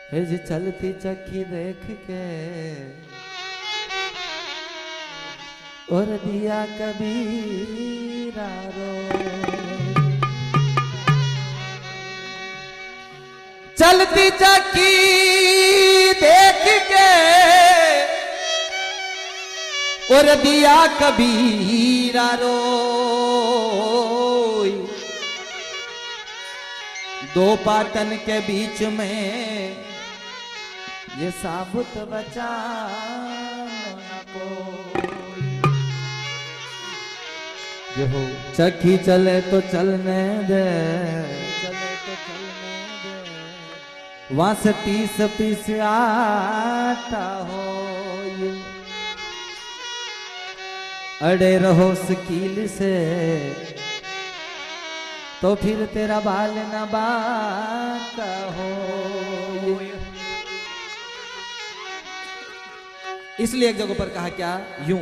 हे जी चलती चक्की देख के और दिया कबीरा रो। चलती चक्की देख के और दिया कबीरा रो। दो पाटन के बीच में ये साबुत बचा न कोई। जो हो चक्की चले तो चलने दे, चले तो चलने दे। वहां से 30 पीस आता हो। अड़े रहो स्कील से तो फिर तेरा बाल न बाका हो। इसलिए एक जगह पर कहा क्या यूं,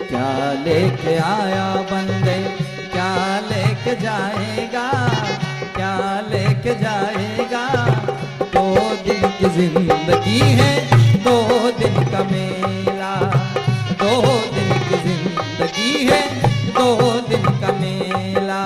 क्या लेके आया बंदे, क्या लेके जाएगा, क्या लेके जाएगा। 2 दिन की जिंदगी है, 2 दिन का मेला। 2 दिन की जिंदगी है, 2 दिन का मेला।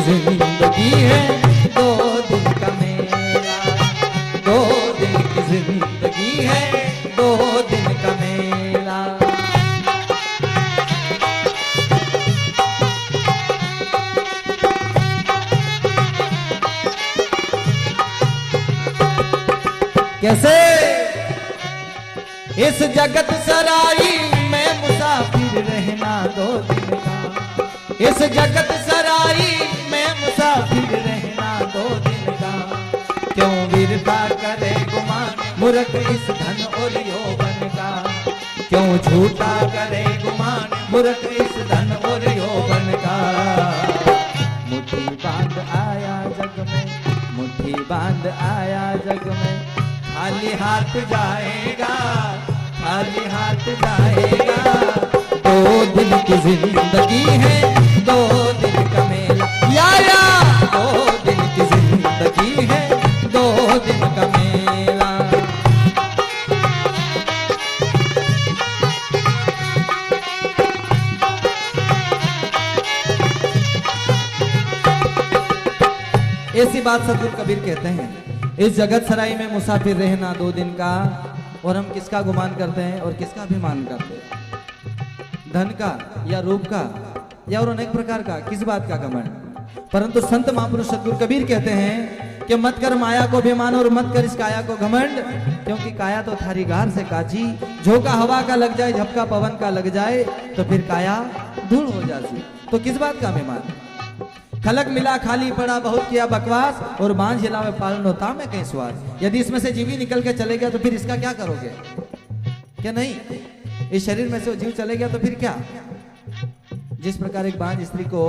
जिंदगी है 2 दिन का मेला। 2 दिन की जिंदगी है, 2 दिन का मेला। कैसे इस जगत सराई में मुसाफिर रहना 2 दिन का। इस जगत सराई में मुसाफिर रहना 2 दिन का। क्यों वीरता करे गुमान मूर्ख इस धन और यौवन का। क्यों झूठा करे गुमान मूर्ख इस धन और यौवन का। मुट्ठी बांध आया जग में, मुट्ठी बांध आया जग में। खाली हाथ जाएगा, खाली हाथ जाएगा। 2 दिन की जिंदगी है, 2 दिन का मेला। या 2 दिन की जिंदगी है, 2 दिन का मेला। ऐसी बात सतगुरु कबीर कहते हैं, इस जगत सराय में मुसाफिर रहना 2 दिन का। और हम किसका गुमान करते हैं और किसका अभिमान करते हैं? धन का या रूप का या और अनेक प्रकार का, किस बात का घमंड। परंतु संत महापुरुष सतगुरु कबीर कहते हैं कि मत कर माया को अभिमान और मत कर इस काया को घमंड। क्योंकि काया तो थारी गार से काजी। झोंका हवा का लग जाए, झपका पवन का लग जाए तो फिर काया धूल हो जाती। तो किस बात का अभिमान? खलक मिला खाली पड़ा, बहुत किया बकवास। और बांझ हिलावे पालन होता में कहीं स्वाद। यदि इसमें से जीव ही निकल के चले गया तो फिर इसका क्या करोगे? क्या नहीं, इस शरीर में से वो जीव चले गया तो फिर क्या? जिस प्रकार एक बांझ स्त्री को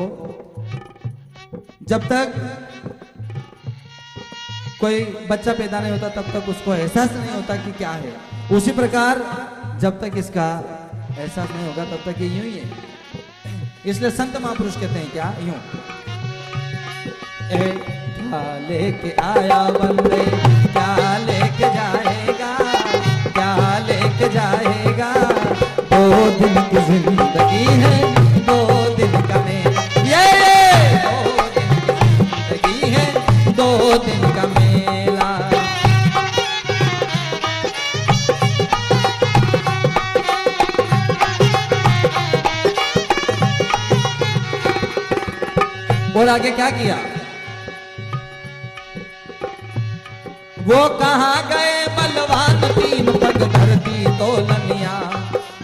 जब तक कोई बच्चा पैदा नहीं होता तब तक उसको एहसास नहीं होता कि क्या है, उसी प्रकार जब तक इसका एहसास नहीं होगा तब तक ये यूं ही है। इसलिए संत महापुरुष कहते हैं क्या यूं, क्या लेके आया बंदे, क्या लेके जाएगा, क्या लेके जाएगा। 2 दिन की जिंदगी है, 2 दिन का मेला। ये 2 दिन की जिंदगी है, 2 दिन का मेला। और आगे क्या किया? वो कहाँ गए बलवान तीन पग धरती तोलनिया,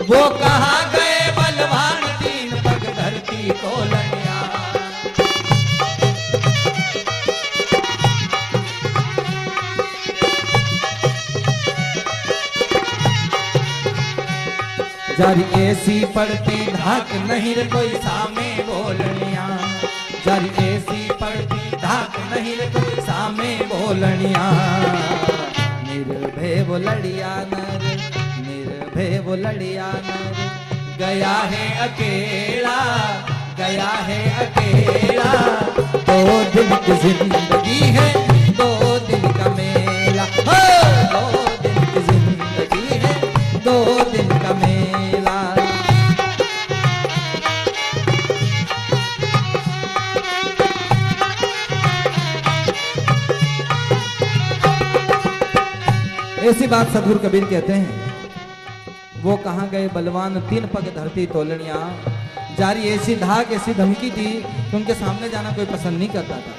वो कहाँ गए बलवान तीन पग धरती तोलनिया। जारी ऐसी पड़ती धाक नहीं रे कोई सामे बोलनिया, जारी ऐसी पड़ती धाक नहीं रे कोई सामे बोलनिया। निर्भय वो लड़िया नर, निर्भय वो लड़िया नर, गया है अकेला, गया है अकेला। 2 दिन की जिंदगी है, 2 दिन का मेला, 2 दिन की जिंदगी है, 2 दिन का मेला। ऐसी बात सदगुरु कबीर कहते हैं, वो कहाँ गए बलवान तीन पग धरती तोलनिया। जारी ऐसी धाक ऐसी धमकी थी कि उनके सामने जाना कोई पसंद नहीं करता था।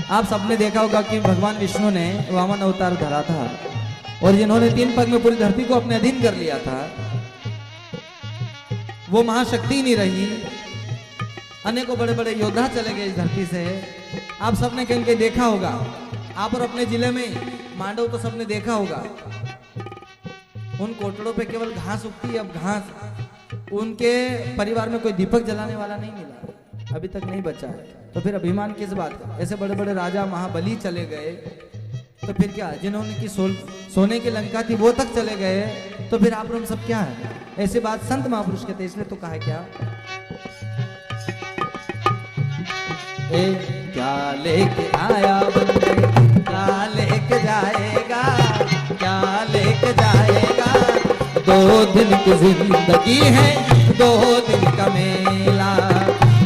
आप सबने देखा होगा कि भगवान विष्णु ने वामन अवतार धरा था और जिन्होंने 3 पग में पूरी धरती को अपने अधीन कर लिया था, वो महाशक्ति नहीं रही। अनेकों बड़े बड़े योद्धा चले गए इस धरती से। आप सबने कहीं कहीं देखा होगा, आप और अपने जिले में मांडव तो सबने देखा होगा, उन कोटड़ों पे केवल घास उगती है। अब घास, उनके परिवार में कोई दीपक जलाने वाला नहीं मिला, अभी तक नहीं बचा है। तो फिर अभिमान किस बात का? ऐसे बड़े बड़े राजा महाबली चले गए, तो फिर क्या? जिन्होंने की सोने की लंका थी वो तक चले गए, तो फिर आप लोग सब क्या है? ऐसी बात संत महापुरुष कहते, इसलिए तो कहा है क्या, क्या लेके आया बंदे, क्या लेके जाएगा, क्या लेके जाएगा। 2 दिन की जिंदगी है, 2 दिन का मेला,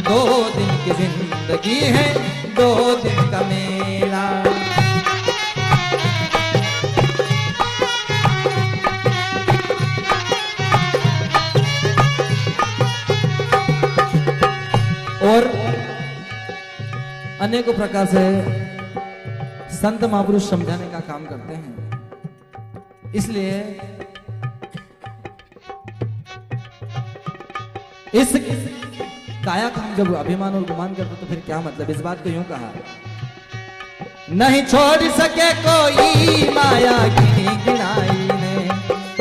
2 दिन की जिंदगी है, 2 दिन का मेला। और अनेकों प्रकार से संत महापुरुष समझाने का काम करते हैं। इसलिए इस काया का हम जब अभिमान और गुमान करते तो फिर क्या मतलब? इस बात को यूं कहा, नहीं छोड़ सके कोई माया गिनी गिनाई ने,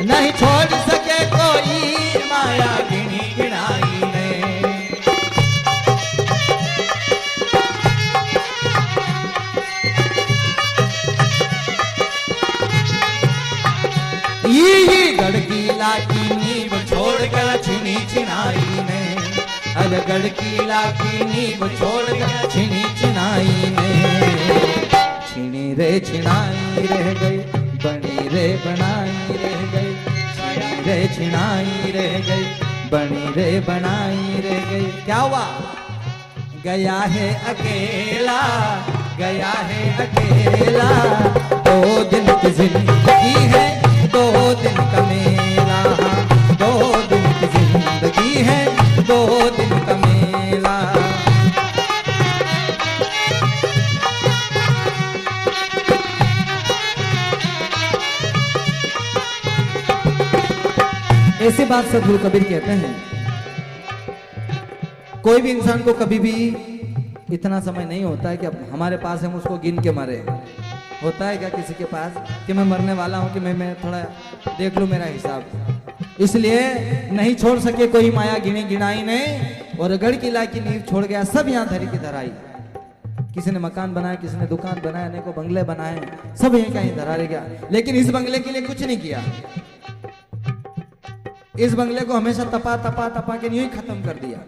नहीं छोड़ सके कोई माया गिनी गिनाई ने। गढ़ की लाठी नींव छोड़ कर छिनी छिनाई ने, अरे गढ़ की लाठी नींव छोड़ कर छिनी छिनाई ने। छिनी रे छिनाई रह गई, बनी रे बनाई रह गई, छिनी रे छिनाई रह गई, बनी रे बनाई रह गई। क्या हुआ? गया है अकेला, गया है अकेला। 2 दिन की जिंदगी है, 2 दिन का मेला, 2 दिन की जिंदगी है, 2 दिन का मेला। ऐसी बात सदगुरु कबीर कहते हैं, कोई भी इंसान को कभी भी इतना समय नहीं होता है कि अब हमारे पास हम उसको गिन के मरे। होता है क्या किसी के पास कि मैं मरने वाला हूं कि मैं थोड़ा देख लूं मेरा हिसाब? इसलिए नहीं छोड़ सके कोई माया गिनी गिनाई ने, और गढ़ किला की नींव छोड़ गया सब यहाँ धरी की धराई। किसी ने मकान बनाया, किसी ने दुकान बनाया, अनेकों बंगले बनाए, सब यहीं कहीं धरा रह गया। लेकिन इस बंगले के लिए कुछ नहीं किया। इस बंगले को हमेशा तपा तपा तपा के यूं ही खत्म कर दिया।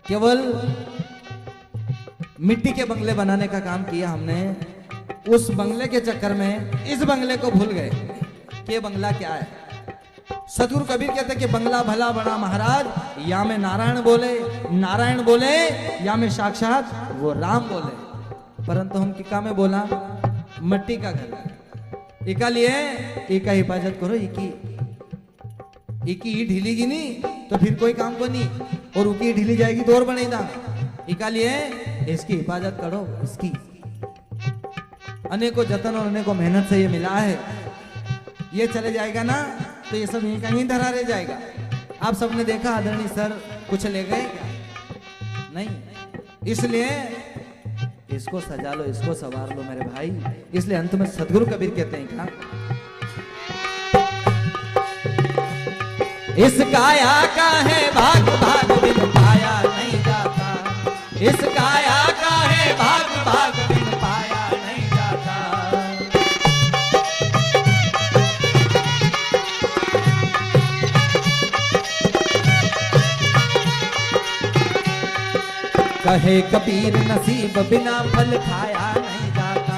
केवल मिट्टी के बंगले बनाने का काम किया हमने। उस बंगले के चक्कर में इस बंगले को भूल गए कि ये बंगला क्या है। सदगुरु कबीर कहते हैं कि बंगला भला बड़ा महाराज, या में नारायण बोले या में साक्षात वो राम बोले, परंतु हम किका में बोला मट्टी का घर। इका लिए इका हिफाजत करो, इकी ही ढीली गिनी तो फिर कोई काम को नहीं, और उकी ढीली जाएगी तो और बनेगा। इका लिए इसकी हिफाजत करो, इसकी अनेकों जतन और अनेकों मेहनत से ये मिला है। ये चले जाएगा ना तो ये सब यहीं कहीं धरा रह जाएगा। आप सबने देखा आदरणीय सर कुछ ले गए क्या? नहीं, इसलिए इसको सजा लो, इसको संवार लो मेरे भाई। इसलिए अंत में सदगुरु कबीर कहते हैं क्या, इस काया का है भाग भाग बिन पाया नहीं जाता, इस काया का है भाग भाग बिन पाया नहीं जाता। कहे कबीर नसीब बिना फल खाया नहीं जाता,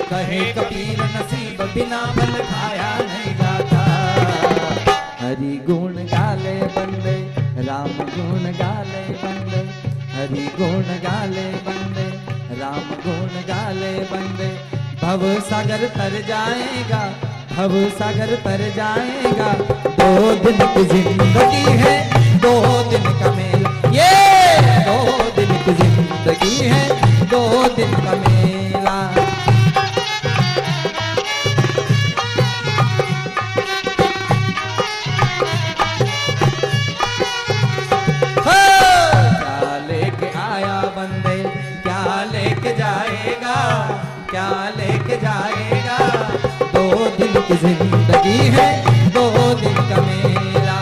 कहे कबीर नसीब बिना फल खाया नहीं जाता। हरि गुण गाले बंदे, राम गुण गाले बंदे, हरि गुण गाले बंदे, राम गुण गाले बंदे। भव सागर तर जाएगा, भव सागर तर जाएगा। 2 दिन की जिंदगी है, 2 दिन का मेला, ये 2 दिन की जिंदगी है, 2 दिन का मेला। क्या लेके जाएगा? 2 दिन की जिंदगी है, 2 दिन का मेला।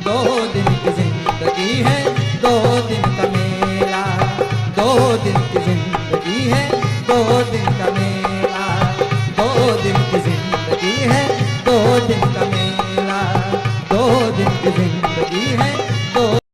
2 दिन की जिंदगी है, 2 दिन का मेला। 2 दिन की जिंदगी है, 2 दिन का मेला।